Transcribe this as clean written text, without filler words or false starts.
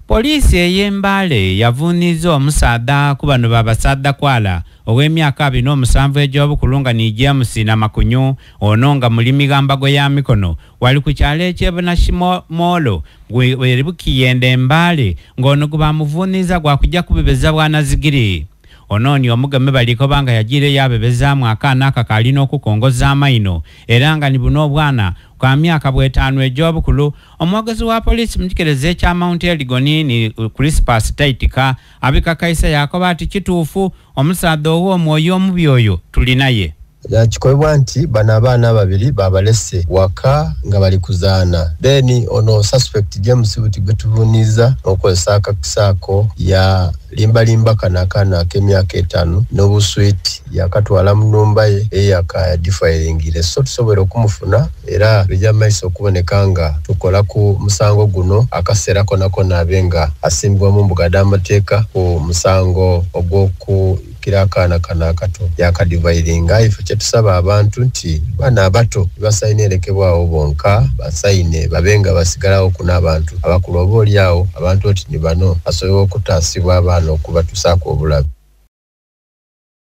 Polisi ey'Embale yavuniza omusaadha ku bano babasaadha kwala ow'emyaka 27 egy'obukulu nga ni James Namakunyu ono nga mulimi gambago ya mikono wali ku kyalo eky'Ebunashimolo weribukiyenda Embale ng'ono gwe bamuvuniza gwakujja kubebeza bwanazigiri. Ononi omugame baliko banga yagire yabebezaamu akaana akakalina okukongoza amaino era nga ni buno obwana kwa myaka 5 egy'obukulu. Omwogezi wa polisi mu kikerezo ekya Mount Elgon ni Crispus Taitika abikakaisa yakoba ati kituufu omusaadha ow'omwoyo omubi oyo tulinaye. Kikoebwa nti bano abaana babiri babalese waka nga bali kuzaana. Then ono suspect James Buti gwetuvuniza okozesa akakisaako ya limbalimba kanakana ak'emyaka 5 n'obuswiti yakatwala mu nnumba ye eyaka defiringire. So tusobole okumufuna era bijja maiso okuboneka nga tukola ku musango guno akaseera konakona abenga asimbibwa mu mbuga d'amateeka ku musango ogw'oku kirakana kanakato yakadiviringa. Ife kyetusaba abantu nti bana abato basainerekebwawo bonka basaine babenga basigalawo kuna abantu abakulu oba oliawo abantu oti ni bano asobola okutaasibwa abaana okubatusaako obulabe.